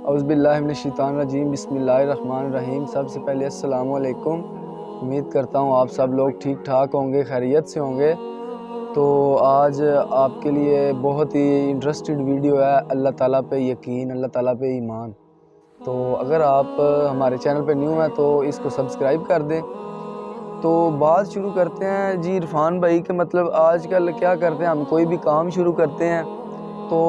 اعوذ باللہ من الشیطان الرجیم، بسم اللہ الرحمن الرحیم۔ سب سے پہلے السلام علیکم۔ امید کرتا ہوں آپ سب لوگ ٹھیک ٹھاک ہوں گے، خیریت سے ہوں گے۔ تو آج آپ کے لیے بہت ہی انٹرسٹڈ ویڈیو ہے، اللہ تعالیٰ پہ یقین، اللہ تعالیٰ پہ ایمان۔ تو اگر آپ ہمارے چینل پہ نیو ہیں تو اس کو سبسکرائب کر دیں۔ تو بات شروع کرتے ہیں جی عرفان بھائی کہ مطلب آج کل کیا کرتے ہیں ہم، کوئی بھی کام شروع کرتے ہیں تو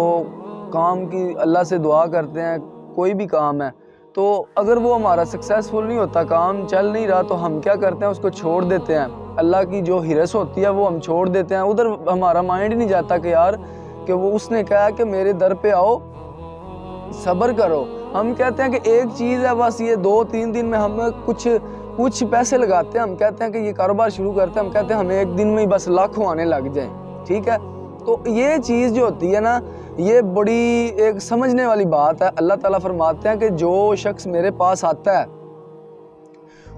کام کی اللہ سے دعا کرتے ہیں، کوئی بھی کام ہے تو اگر وہ ہمارا سکسیسفل نہیں ہوتا، کام چل نہیں رہا، تو ہم کیا کرتے ہیں اس کو چھوڑ دیتے ہیں۔ اللہ کی جو ہرس ہوتی ہے وہ ہم چھوڑ دیتے ہیں، ادھر ہمارا مائنڈ نہیں جاتا کہ یار کہ وہ اس نے کہا کہ میرے در پہ آؤ، صبر کرو۔ ہم کہتے ہیں کہ ایک چیز ہے بس، یہ 2-3 دن میں ہم کچھ پیسے لگاتے ہیں، ہم کہتے ہیں کہ یہ کاروبار شروع کرتے ہیں، ہم کہتے ہیں ہمیں ایک دن میں ہی بس لاکھوں آنے لگ جائیں، ٹھیک ہے۔ تو یہ چیز جو ہوتی ہے نا، یہ بڑی ایک سمجھنے والی بات ہے۔ اللہ تعالیٰ فرماتے ہیں کہ جو شخص میرے پاس آتا ہے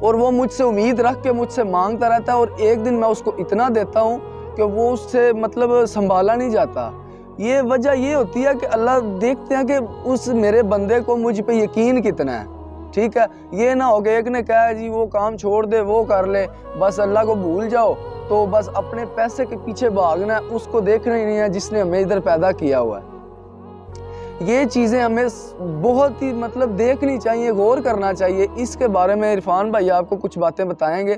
اور وہ مجھ سے امید رکھ کے مجھ سے مانگتا رہتا ہے اور ایک دن میں اس کو اتنا دیتا ہوں کہ وہ اس سے مطلب سنبھالا نہیں جاتا، یہ وجہ یہ ہوتی ہے کہ اللہ دیکھتے ہیں کہ اس میرے بندے کو مجھ پہ یقین کتنا ہے، ٹھیک ہے۔ یہ نہ ہو کہ ایک نے کہا جی وہ کام چھوڑ دے، وہ کر لے، بس اللہ کو بھول جاؤ، تو بس اپنے پیسے کے پیچھے بھاگنا ہے، اس کو دیکھنا ہی نہیں ہے جس نے ہمیں ادھر پیدا کیا ہوا ہے۔ یہ چیزیں ہمیں بہت ہی مطلب دیکھنی چاہیے، غور کرنا چاہیے۔ اس کے بارے میں عرفان بھائی آپ کو کچھ باتیں بتائیں گے۔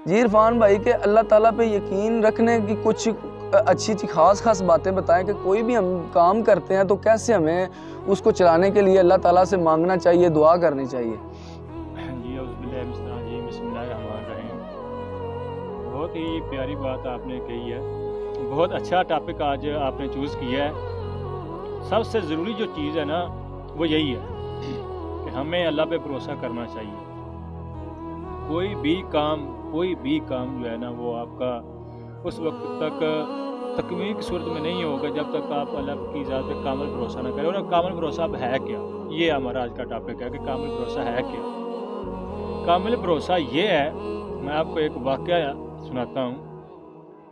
جی عرفان بھائی کہ اللہ تعالیٰ پہ یقین رکھنے کی کچھ اچھی خاص باتیں بتائیں کہ کوئی بھی ہم کام کرتے ہیں تو کیسے ہمیں اس کو چلانے کے لیے اللہ تعالیٰ سے مانگنا چاہیے، دعا کرنی چاہیے۔ جی اعوذ باللہ من الشیطان الرجیم، بسم اللہ الرحمن الرحیم۔ بہت ہی پیاری بات آپ نے کہی ہے، بہت اچھا ٹاپک آج آپ نے چوز کیا ہے۔ سب سے ضروری جو چیز ہے نا وہ یہی ہے کہ ہمیں اللہ پہ بھروسہ کرنا چاہیے۔ کوئی بھی کام جو ہے نا وہ آپ کا اس وقت تک تکمیل کی صورت میں نہیں ہوگا جب تک آپ اللہ کی ذات پہ کامل بھروسہ نہ کریں۔ اور کامل بھروسہ اب ہے کیا، یہ ہمارا آج کا ٹاپک ہے کہ کامل بھروسہ ہے کیا۔ کامل بھروسہ یہ ہے، میں آپ کو ایک واقعہ سناتا ہوں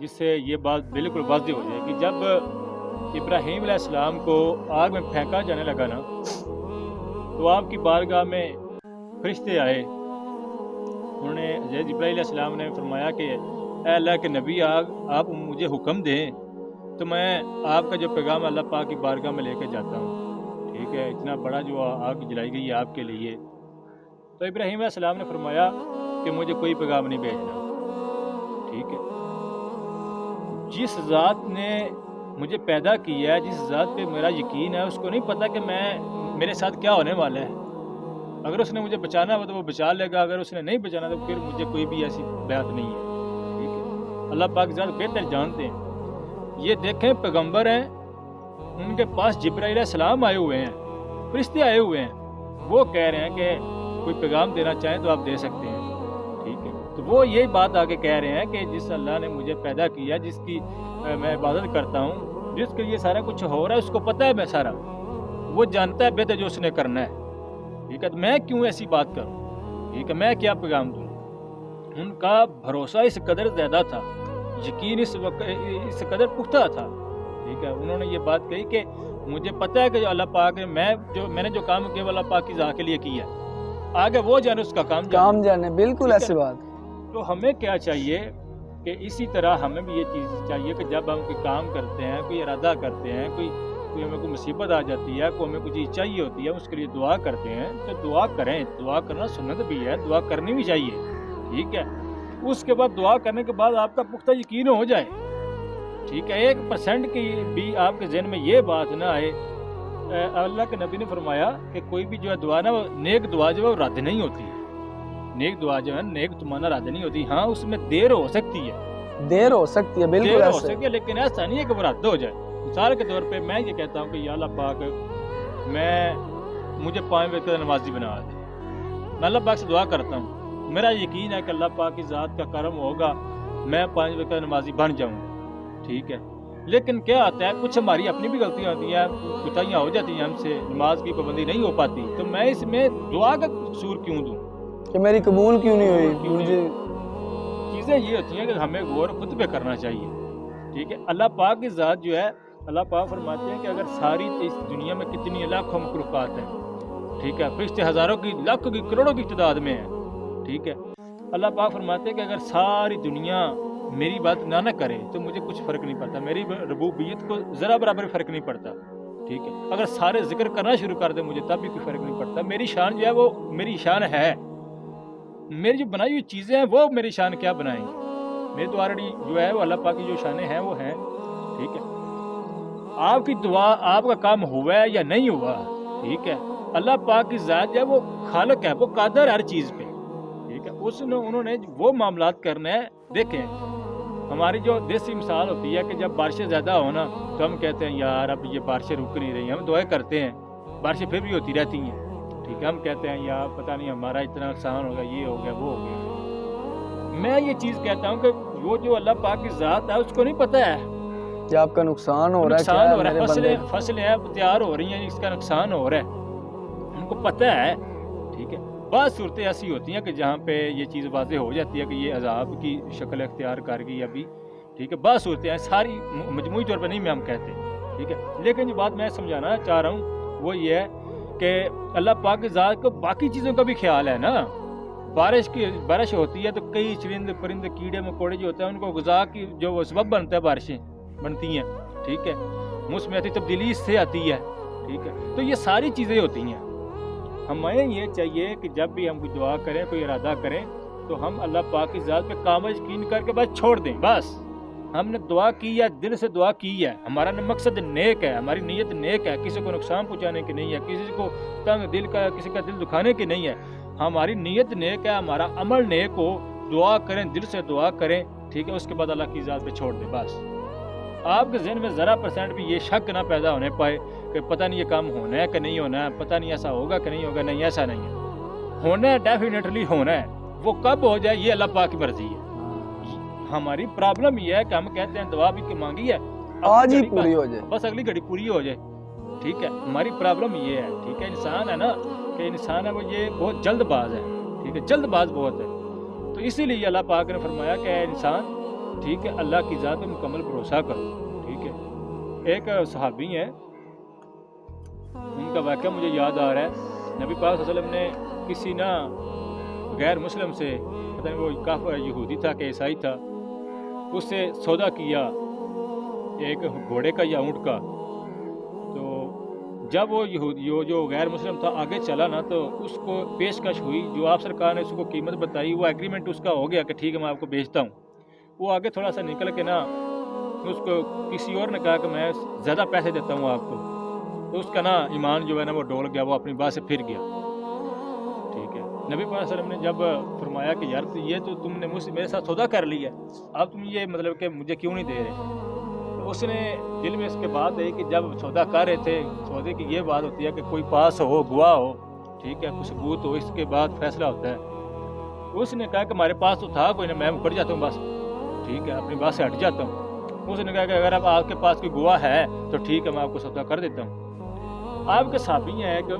جس سے یہ بات بالکل واضح ہو جائے کہ جب ابراہیم علیہ السلام کو آگ میں پھینکا جانے لگا نا، تو آپ کی بارگاہ میں فرشتے آئے۔ انہوں نے حضرت ابراہیم علیہ السلام نے فرمایا کہ اے اللہ کے نبی، آپ مجھے حکم دیں تو میں آپ کا جو پیغام اللہ پاک کی بارگاہ میں لے کے جاتا ہوں، ٹھیک ہے۔ اتنا بڑا جو آگ جلائی گئی ہے آپ کے لیے۔ تو ابراہیم علیہ السلام نے فرمایا کہ مجھے کوئی پیغام نہیں بھیجنا، ٹھیک ہے۔ جس ذات نے مجھے پیدا کیا ہے، جس ذات پہ میرا یقین ہے، اس کو نہیں پتا کہ میرے ساتھ کیا ہونے والا ہے۔ اگر اس نے مجھے بچانا ہو تو وہ بچا لے گا، اگر اس نے نہیں بچانا تو پھر مجھے کوئی بھی ایسی بات نہیں ہے، ٹھیک ہے۔ اللہ پاک ذات بہتر جانتے ہیں۔ یہ دیکھیں پیغمبر ہیں، ان کے پاس جبرائیل علیہ السلام آئے ہوئے ہیں، فرشتے آئے ہوئے ہیں، وہ کہہ رہے ہیں کہ کوئی پیغام دینا چاہیں تو آپ دے سکتے ہیں، ٹھیک ہے۔ تو وہ یہی بات آگے کہہ رہے ہیں کہ جس اللہ نے مجھے پیدا کیا، جس کی میں عبادت کرتا ہوں، جس کے لیے سارا کچھ ہو رہا ہے، اس کو پتہ ہے میں سارا، وہ جانتا ہے بہتر جو اس نے کرنا ہے، ٹھیک ہے۔ تو میں کیوں ایسی بات کروں، ٹھیک ہے، میں کیا پیغام دوں۔ ان کا بھروسہ اس قدر زیادہ تھا، یقین اس قدر پختہ تھا، ٹھیک ہے۔ انہوں نے یہ بات کہی کہ مجھے پتہ ہے کہ جو اللہ پاک نے میں نے جو کام کیا وہ اللہ پاک کی ذات کے لیے کیا ہے، آگے وہ جانے اس کا کام جانے، بالکل ایسی بات۔ تو ہمیں کیا چاہیے کہ اسی طرح ہمیں بھی یہ چیز چاہیے کہ جب ہم کوئی کام کرتے ہیں، کوئی ارادہ کرتے ہیں، کوئی ہمیں کوئی مصیبت آ جاتی ہے، کوئی ہمیں کوئی چیز چاہیے ہوتی ہے، اس کے لیے دعا کرتے ہیں تو دعا کریں۔ دعا کرنا سنت بھی ہے، دعا کرنی بھی چاہیے، ٹھیک ہے۔ اس کے بعد دعا کرنے کے بعد آپ کا پختہ یقین ہو جائے، ٹھیک ہے، 1% کی بھی آپ کے ذہن میں یہ بات نہ آئے۔ اللہ کے نبی نے فرمایا کہ کوئی بھی جو ہے دعا نا، نیک دعا جو ہے وہ رد نہیں ہوتی، نیک دعا جو ہے نیک تمہارا رد نہیں ہوتی۔ ہاں اس میں دیر ہو سکتی ہے، بالکل دیر ہو سکتی ہے، لیکن ایسا نہیں ہے کہ وہ رد ہو جائے۔ مثال کے طور پہ میں یہ کہتا ہوں کہ یا اللہ پاک مجھے 5 وقت نمازی بنا دے، میں اللہ پاک سے دعا کرتا ہوں، میرا یقین ہے کہ اللہ پاک کی ذات کا کرم ہوگا، میں 5 وقت نمازی بن جاؤں گا، ٹھیک ہے۔ لیکن کیا آتا ہے، کچھ ہماری اپنی بھی غلطیاں ہوتی ہیں، کوتاہیاں ہو جاتی ہیں ہم سے، نماز کی پابندی نہیں ہو پاتی، تو میں اس میں دعا کا قصور کیوں دوں کہ میری قبول کیوں نہیں ہوئی۔ مجھے چیزیں یہ ہوتی ہیں کہ ہمیں غور خود پہ کرنا چاہیے، ٹھیک ہے۔ اللہ پاک کی ذات جو ہے، اللہ پاک فرماتے ہیں کہ اگر ساری اس دنیا میں کتنی لاکھوں مخلوقات ہیں، ٹھیک ہے, فرشتے ہزاروں کی, لاکھوں کی, کروڑوں کی تعداد میں ہیں. ٹھیک ہے, اللہ پاک فرماتے ہیں کہ اگر ساری دنیا میری بات نہ کرے تو مجھے کچھ فرق نہیں پڑتا, میری ربوبیت کو ذرا برابر فرق نہیں پڑتا. ٹھیک ہے, اگر سارے ذکر کرنا شروع کر دیں مجھے تب بھی کوئی فرق نہیں پڑتا. میری شان جو ہے وہ میری شان ہے, میری جو بنائی ہوئی چیزیں ہیں وہ میری شان کیا بنائیں گی. میری تو آلریڈی جو ہے وہ اللہ پاک کی جو شانیں ہیں وہ ہیں. ٹھیک ہے, آپ کی دعا, آپ کا کام ہوا ہے یا نہیں ہوا, ٹھیک ہے, اللہ پاک کی ذات جو ہے وہ خالق ہے, وہ قادر ہے ہر چیز پہ. ٹھیک ہے, انہوں نے وہ معاملات کرنے ہیں. دیکھیں ہماری جو دیسی مثال ہوتی ہے کہ جب بارشیں زیادہ ہو نا تو ہم کہتے ہیں یار اب یہ بارشیں رک نہیں رہی ہیں, ہم دعائیں کرتے ہیں, بارشیں پھر بھی ہوتی رہتی ہیں. ٹھیک ہے, ہم کہتے ہیں یار پتہ نہیں ہمارا اتنا نقصان ہوگا, یہ ہو گیا, وہ ہو گیا. میں یہ چیز کہتا ہوں کہ وہ جو اللہ پاک کی ذات ہے اس کو نہیں پتہ ہے کہ آپ کا نقصان ہو رہا ہے, نقصان ہو رہا ہے, فصلیں تیار ہو رہی ہیں, اس کا نقصان ہو رہا ہے, ان کو پتہ ہے. ٹھیک ہے, بعض صورتیں ایسی ہوتی ہیں کہ جہاں پہ یہ چیز واضح ہو جاتی ہے کہ یہ عذاب کی شکل اختیار کر گئی ابھی. ٹھیک ہے, بعض صورتیں ہیں, ساری مجموعی طور پہ نہیں میں ہم کہتے. ٹھیک ہے, لیکن جو بات میں سمجھانا چاہ رہا ہوں وہ یہ ہے کہ اللہ پاک کی ذات کو باقی چیزوں کا بھی خیال ہے نا. بارش ہوتی ہے تو کئی چرند پرند کیڑے مکوڑے جو ہوتے ہیں ان کو غذا کی جو وہ سبب بنتا ہے, بارشیں بنتی ہیں. ٹھیک ہے, موسمیاتی تبدیلی اس سے آتی ہے. ٹھیک ہے, تو یہ ساری چیزیں ہوتی ہیں. ہمیں یہ چاہیے کہ جب بھی ہم کوئی دعا کریں, کوئی ارادہ کریں, تو ہم اللہ پاک کی ذات پہ کامل یقین کر کے بس چھوڑ دیں. بس ہم نے دعا کی ہے, دل سے دعا کی ہے, ہمارا مقصد نیک ہے, ہماری نیت نیک ہے, کسی کو نقصان پہنچانے کی نہیں ہے, کسی کو تنگ دل کا, کسی کا دل دکھانے کی نہیں ہے. ہماری نیت نیک ہے, ہمارا عمل نیک ہو, دعا کریں, دل سے دعا کریں. ٹھیک ہے, اس کے بعد اللہ کی ذات پہ چھوڑ دیں. بس آپ کے ذہن میں ذرا % بھی یہ شک نہ پیدا ہونے پائے کہ پتہ نہیں یہ کام ہونا ہے کہ نہیں ہونا ہے, پتہ نہیں ایسا ہوگا کہ نہیں ہوگا. نہیں, ایسا نہیں ہے, ہونا ہے, ڈیفینیٹلی ہونا ہے. وہ کب ہو جائے یہ اللہ پاک کی مرضی ہے. ہماری پرابلم یہ ہے کہ ہم کہتے ہیں دعا بھی مانگی ہے, آج ہی پوری ہو جائے, بس اگلی گھڑی پوری ہو جائے. ٹھیک ہے, ہماری پرابلم یہ ہے. ٹھیک ہے, انسان ہے نا کہ انسان ہے وہ یہ بہت جلد باز ہے. ٹھیک ہے, جلد باز بہت ہے. تو اسی لیے اللہ پاک نے فرمایا کہ اے انسان, ٹھیک ہے, اللہ کی ذات پہ مکمل بھروسہ کرو. ٹھیک ہے, ایک صحابی ہیں, ان کا واقعہ مجھے یاد آ رہا ہے. نبی پاک صلی اللہ علیہ وسلم نے کسی نا غیر مسلم سے, پتہ نہیں وہ کافر یہودی تھا کہ عیسائی تھا, اس سے سودا کیا ایک گھوڑے کا یا اونٹ کا. تو جب وہ جو غیر مسلم تھا آگے چلا نا تو اس کو پیشکش ہوئی, جو آپ سرکار نے اس کو قیمت بتائی, وہ ایگریمنٹ اس کا ہو گیا کہ ٹھیک ہے میں آپ کو بیچتا ہوں. وہ آگے تھوڑا سا نکل کے نا اس کو کسی اور نے کہا کہ میں زیادہ پیسے دیتا ہوں آپ کو. تو اس کا نا ایمان جو ہے نا وہ ڈول گیا, وہ اپنی بات سے پھر گیا. ٹھیک ہے, نبی پاک صلی اللہ علیہ وسلم نے جب فرمایا کہ یار یہ تو تم نے میرے ساتھ سودا کر لیا, اب تم یہ مطلب کہ مجھے کیوں نہیں دے رہے. تو اس نے دل میں اس کے بات ہے کہ جب سودا کر رہے تھے, سودے کی یہ بات ہوتی ہے کہ کوئی پاس ہو, گواہ ہو, ٹھیک ہے, کوئی ثبوت ہو, اس کے بعد فیصلہ ہوتا ہے. اس نے کہا کہ ہمارے پاس تو تھا کوئی, میں اوپر جاتا ہوں بس. ٹھیک ہے, اپنی بات سے ہٹ جاتا ہوں. اس نے کہا کہ اگر اب آپ کے پاس کوئی گواہ ہے تو ٹھیک ہے میں آپ کو سودا کر دیتا ہوں. آپ کے صحابی ہیں کہ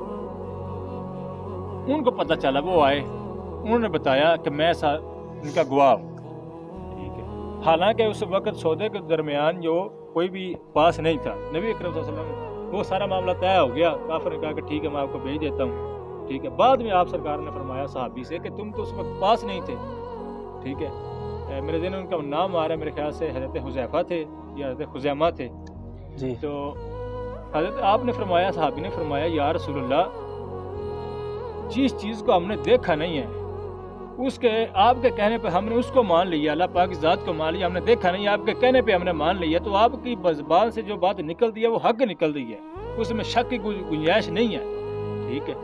ان کو پتہ چلا, وہ آئے, انہوں نے بتایا کہ میں ان کا گواہ ہوں. ٹھیک ہے, حالانکہ اس وقت سودے کے درمیان جو کوئی بھی پاس نہیں تھا. نبی اکرم صلی اللہ علیہ وسلم وہ سارا معاملہ طے ہو گیا. کافر نے کہا کہ ٹھیک ہے میں آپ کو بھیج دیتا ہوں. ٹھیک ہے, بعد میں آپ سرکار نے فرمایا صحابی سے کہ تم تو اس وقت پاس نہیں تھے. ٹھیک ہے, میرے ذہن میں ان کا نام آ رہا ہے, میرے خیال سے حضرت حذیفہ تھے یا حضرت خزیمہ تھے. جی, تو حضرت آپ نے فرمایا, صحابی نے فرمایا, یا رسول اللہ, جس چیز کو ہم نے دیکھا نہیں ہے اس کے آپ کے کہنے پہ ہم نے اس کو مان لیا, اللہ پاک کی ذات کو مان لیا. ہم نے دیکھا نہیں, آپ کے کہنے پہ ہم نے مان لیا. تو آپ کی زبان سے جو بات نکل دی ہے وہ حق نکل دی ہے, اس میں شک کی گنجائش نہیں ہے. ٹھیک ہے,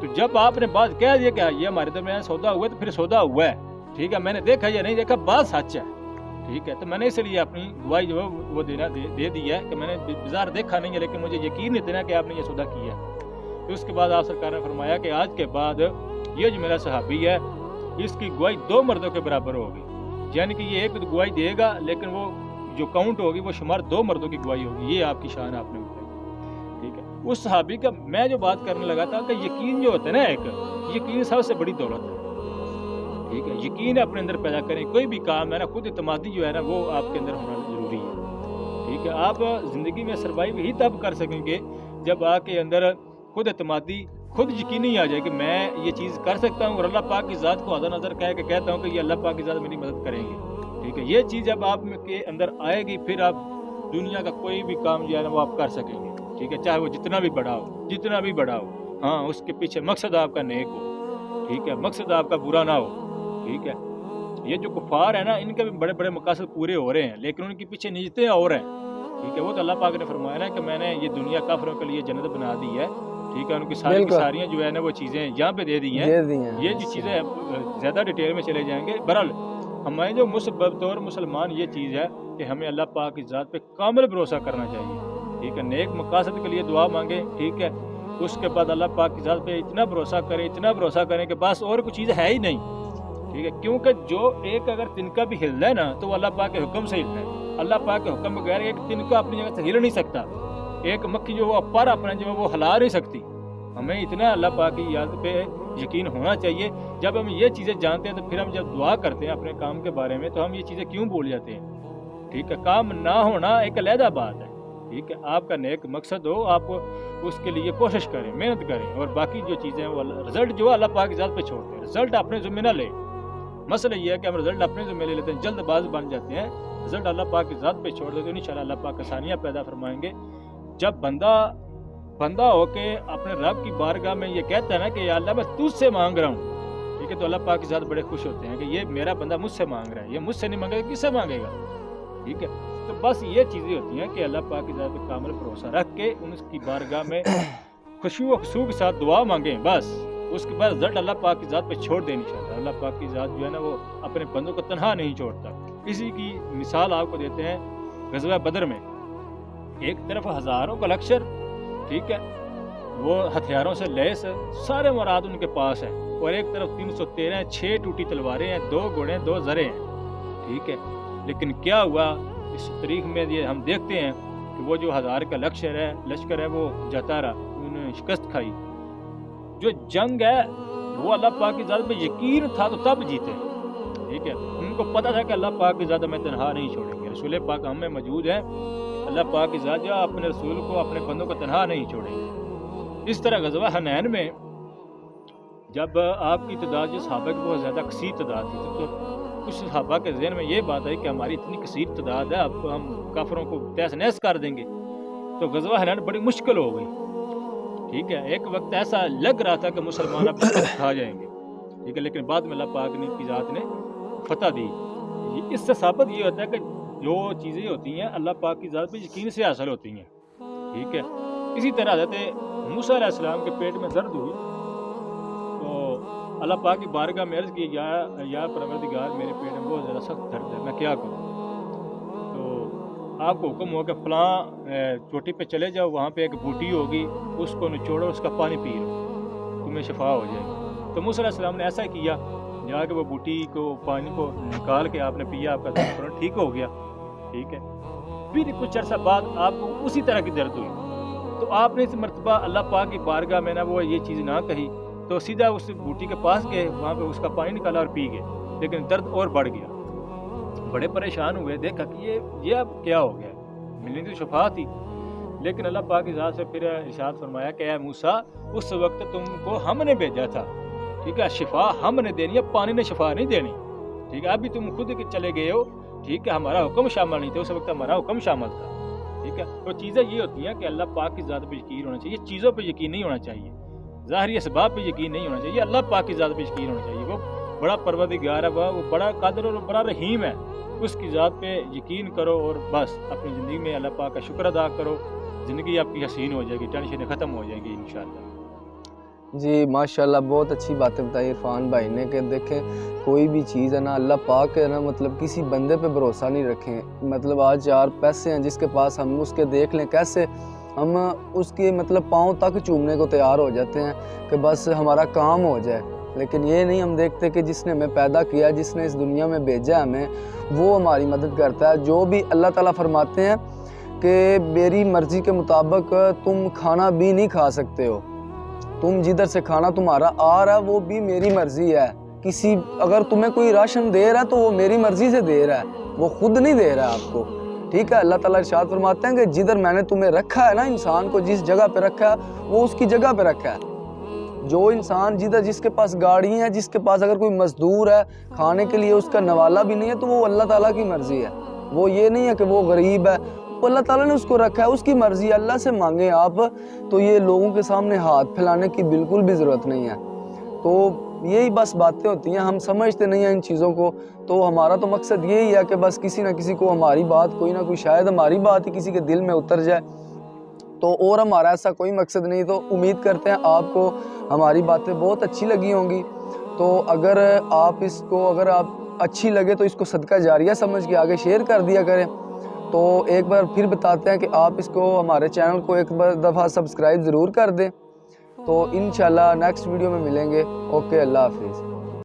تو جب آپ نے بات کہہ دیا کہ یہ ہمارے درمیان سودا ہوا تو پھر سودا ہوا ہے. ٹھیک ہے, میں نے دیکھا یا نہیں دیکھا, بات سچ ہے. ٹھیک ہے, تو میں نے اس لیے اپنی گواہی جو ہے وہ دے دی ہے کہ میں نے بازار دیکھا نہیں ہے لیکن مجھے یقین نہیں دینا کہ آپ نے یہ سودا کیا. تو اس کے بعد آپ سرکار نے فرمایا کہ آج کے بعد یہ جو میرا صحابی ہے اس کی گواہی 2 مردوں کے برابر ہوگی. یعنی کہ یہ ایک گواہی دے گا لیکن وہ جو کاؤنٹ ہوگی وہ شمار 2 مردوں کی گواہی ہوگی. یہ آپ کی شان آپ نے بتائی. ٹھیک ہے, اس صحابی کا میں جو بات کرنے لگا تھا کہ یقین جو ہوتا ہے نا, ایک یقین سب سے بڑی دولت ہے. ٹھیک ہے, یقین اپنے اندر پیدا کریں. کوئی بھی کام ہے نا, خود اعتمادی جو ہے نا وہ آپ کے اندر ہونا ضروری ہے. ٹھیک ہے, آپ زندگی میں سروائیو ہی تب کر سکیں گے جب آپ کے اندر خود اعتمادی, خود یقین نہیں آ جائے کہ میں یہ چیز کر سکتا ہوں اور اللہ پاک کی ذات کو آدھا نظر کہہ کے کہتا ہوں کہ یہ اللہ پاک کی ذات میری مدد کریں گے، ٹھیک ہے، یہ چیز جب آپ کے اندر آئے گی پھر آپ دنیا کا کوئی بھی کام جو ہے نا وہ آپ کر سکیں گے، ٹھیک ہے، چاہے وہ جتنا بھی بڑا ہو، ہاں اس کے پیچھے مقصد آپ کا نیک ہو، ٹھیک ہے، مقصد آپ کا برا نہ ہو، ٹھیک ہے۔ یہ جو کفار ہیں نا ان کے بھی بڑے بڑے مقاصد پورے ہو رہے ہیں لیکن ان کے پیچھے نیتیں اور ہیں، ٹھیک ہے، وہ تو اللہ پاک نے فرمایا نا کہ میں نے یہ دنیا کافروں کے لیے جنت بنا دی ہے، ٹھیک ہے، ان کی ساری کی ساریاں جو ہے نا وہ چیزیں یہاں پہ دے دی ہیں۔ یہ جو چیزیں زیادہ ڈیٹیل میں چلے جائیں گے، بہرحال ہمیں جو بطور مسلمان یہ چیز ہے کہ ہمیں اللہ پاک کی ذات پہ کامل بھروسہ کرنا چاہیے، ٹھیک ہے، نیک مقاصد کے لیے دعا مانگیں، ٹھیک ہے، اس کے بعد اللہ پاک کی ذات پہ اتنا بھروسہ کریں کہ بس اور کوئی چیز ہے ہی نہیں، ٹھیک ہے، کیونکہ جو ایک اگر تنکا بھی ہلتا ہے نا تو وہ اللہ پاک کے حکم سے ہلتا ہے، اللہ پاک کے حکم بغیر ایک تنکا اپنی جگہ سے ہل نہیں سکتا، ایک مکھی جو وہ پر اپنا جو وہ ہلا نہیں سکتی۔ ہمیں اتنا اللہ پاک کی یاد پہ یقین ہونا چاہیے، جب ہم یہ چیزیں جانتے ہیں تو پھر ہم جب دعا کرتے ہیں اپنے کام کے بارے میں تو ہم یہ چیزیں کیوں بھول جاتے ہیں، ٹھیک ہے، کام نہ ہونا ایک علیحدہ بات ہے، ٹھیک ہے، آپ کا نیک مقصد ہو، آپ اس کے لیے کوشش کریں، محنت کریں، اور باقی جو چیزیں وہ رزلٹ جو اللہ پاک کی ذات پہ چھوڑتے ہیں، رزلٹ اپنے ذمہ نہ لیں۔ مسئلہ یہ ہے کہ ہم رزلٹ اپنے ذمہ لے لیتے ہیں، جلد باز بن جاتے ہیں، رزلٹ اللہ پاک کی ذات پہ چھوڑ دیتے ہیں، انشاءاللہ اللہ پاک آسانیاں پیدا فرمائیں گے۔ جب بندہ ہو کے اپنے رب کی بارگاہ میں یہ کہتا ہے نا کہ یا اللہ میں تجھ سے مانگ رہا ہوں، ٹھیک ہے، تو اللہ پاک کی ذات بڑے خوش ہوتے ہیں کہ یہ میرا بندہ مجھ سے مانگ رہا ہے، یہ مجھ سے نہیں مانگے گا کس سے مانگے گا، ٹھیک ہے۔ تو بس یہ چیزیں ہوتی ہیں کہ اللہ پاک کی ذات پہ کامل بھروسہ رکھ کے ان کی بارگاہ میں خوشی و خصوص کے ساتھ دعا مانگیں، بس اس کے بعد رزلٹ اللہ پاک کی ذات پہ چھوڑ دیں انشاءاللہ۔ اللہ پاک کی ذات جو ہے نا وہ اپنے بندوں کو تنہا نہیں چھوڑتا۔ اسی کی مثال آپ کو دیتے ہیں غزوہ بدر میں، ایک طرف ہزاروں کا لشکر، ٹھیک ہے، وہ ہتھیاروں سے لیس، سارے مراد ان کے پاس ہیں، اور ایک طرف 313 6 ٹوٹی تلواریں ہیں، 2 گھوڑے 2 زرے ہیں، ٹھیک ہے، لیکن کیا ہوا اس تاریخ میں یہ ہم دیکھتے ہیں کہ وہ جو 1000 کا لشکر ہے وہ جاتا رہا، انہوں نے شکست کھائی۔ جو جنگ ہے وہ اللہ پاک کی ذات پہ یقین تھا تو تب جیتے، ٹھیک ہے، ان کو پتہ تھا کہ اللہ پاک کی ذات ہمیں تنہا نہیں چھوڑیں گے، رسول پاک ہم میں موجود ہے، اللہ پاک کی ذات جو اپنے رسول کو اپنے بندوں کو تنہا نہیں چھوڑیں گے۔ اس طرح غزوہ حنین میں جب آپ کی تعداد جو صحابہ کی بہت زیادہ کثیر تعداد تھی تو کچھ صحابہ کے ذہن میں یہ بات آئی کہ ہماری اتنی کثیر تعداد ہے، اب ہم کافروں کو تہس نہس کر دیں گے، تو غزوہ حنین بڑی مشکل ہو گئی، ٹھیک ہے، ایک وقت ایسا لگ رہا تھا کہ مسلمان اب کھا جائیں گے، ٹھیک ہے، لیکن بعد میں اللہ پاک نے کی ذات نے فتح دی۔ اس سے ثابت یہ ہوتا ہے کہ جو چیزیں ہوتی ہیں اللہ پاک کی ذات پہ یقین سے حاصل ہوتی ہیں، ٹھیک ہے۔ اسی طرح حضرت موسیٰ علیہ السلام کے پیٹ میں درد ہوئی تو اللہ پاک کی بارگاہ میں عرض کی، یا پروردگار میرے پیٹ میں بہت زیادہ سخت درد ہے، میں کیا کروں؟ تو آپ کو حکم ہو کہ فلاں چوٹی پہ چلے جاؤ، وہاں پہ ایک بوٹی ہوگی، اس کو نچوڑو، اس کا پانی پی لو، تمہیں شفا ہو جائے گی۔ تو موسیٰ علیہ السلام نے ایسا کیا، جا کے وہ بوٹی کو پانی کو نکال کے آپ نے پیا، آپ کا درد ٹھیک ہو گیا، ٹھیک ہے۔ پھر کچھ عرصہ بعد آپ کو اسی طرح کی درد ہوئی تو آپ نے اس مرتبہ اللہ پاک کی بارگاہ میں نہ وہ یہ چیز نہ کہی، تو سیدھا اس بوٹی کے پاس گئے، وہاں پہ اس کا پانی نکالا اور پی گئے، لیکن درد اور بڑھ گیا، بڑے پریشان ہوئے، دیکھا کہ یہ اب کیا ہو گیا، ملنی تو شفا تھی، لیکن اللہ پاک کی ذات سے پھر ارشاد فرمایا کہ اے موسیٰ اس وقت تم کو ہم نے بھیجا تھا، ٹھیک ہے، شفا ہم نے دینی ہے، پانی نے شفا نہیں دینی، ٹھیک ہے، ابھی تم خود چلے گئے ہو، ٹھیک ہے، ہمارا حکم شامل نہیں تھا، اس وقت ہمارا حکم شامل تھا، ٹھیک ہے۔ تو چیزیں یہ ہوتی ہیں کہ اللہ پاک کی ذات پہ یقین ہونا چاہیے، چیزوں پہ یقین نہیں ہونا چاہیے، ظاہری اسباب پہ یقین نہیں ہونا چاہیے، اللہ پاک کی ذات پہ یقین ہونا چاہیے۔ وہ بڑا پروردگار ہے، وہ بڑا قادر اور بڑا رحیم ہے، اس کی ذات پہ یقین کرو اور بس اپنی زندگی میں اللہ پاک کا شکر ادا کرو، زندگی آپ کی حسین ہو جائے گی، ٹینشنیں ختم ہو جائیں گی انشاءاللہ۔ جی ماشاءاللہ بہت اچھی باتیں بتائی عرفان بھائی نے کہ دیکھیں کوئی بھی چیز ہے نا اللہ پاک ہے نا، مطلب کسی بندے پہ بھروسہ نہیں رکھیں، مطلب آج 4 پیسے ہیں جس کے پاس، ہم اس کے دیکھ لیں کیسے ہم اس کے مطلب پاؤں تک چومنے کو تیار ہو جاتے ہیں کہ بس ہمارا کام ہو جائے، لیکن یہ نہیں ہم دیکھتے کہ جس نے ہمیں پیدا کیا، جس نے اس دنیا میں بھیجا ہمیں، وہ ہماری مدد کرتا ہے۔ جو بھی اللہ تعالیٰ فرماتے ہیں کہ میری مرضی کے مطابق تم کھانا بھی نہیں کھا سکتے ہو، تم جدھر سے کھانا تمہارا آ رہا ہے وہ بھی میری مرضی ہے، اگر تمہیں کوئی راشن دے رہا ہے تو وہ میری مرضی سے دے رہا ہے، وہ خود نہیں دے رہا ہے آپ کو، ٹھیک ہے۔ اللہ تعالیٰ ارشاد فرماتے ہیں کہ جدھر میں نے تمہیں رکھا ہے نا، انسان کو جس جگہ پہ رکھا ہے وہ اس کی جگہ پہ رکھا ہے، جو انسان جس کے پاس گاڑی ہے، جس کے پاس اگر کوئی مزدور ہے کھانے کے لیے اس کا نوالا بھی نہیں ہے، تو وہ اللہ تعالیٰ کی مرضی ہے. وہ یہ نہیں ہے کہ وہ غریب ہے، وہ اللہ تعالیٰ نے اس کو رکھا ہے، اس کی مرضی ہے. اللہ سے مانگیں آپ. تو یہ لوگوں کے سامنے ہاتھ پھیلانے کی بالکل بھی ضرورت نہیں ہے. تو یہی بس باتیں ہوتی ہیں، ہم سمجھتے نہیں ہیں ان چیزوں کو. تو ہمارا تو مقصد یہی ہے کہ بس کسی نہ کسی کو ہماری بات، کوئی نہ کوئی، شاید ہماری بات ہی کسی کے دل میں اتر جائے. تو اور ہمارا ایسا کوئی مقصد نہیں. تو امید کرتے ہیں آپ کو ہماری باتیں بہت اچھی لگی ہوں گی. تو اگر آپ اچھی لگے تو اس کو صدقہ جاریہ سمجھ کے آگے شیئر کر دیا کریں. تو ایک بار پھر بتاتے ہیں کہ آپ اس کو، ہمارے چینل کو ایک بار دفعہ سبسکرائب ضرور کر دیں. تو انشاءاللہ نیکسٹ ویڈیو میں ملیں گے. اوکے، اللہ حافظ.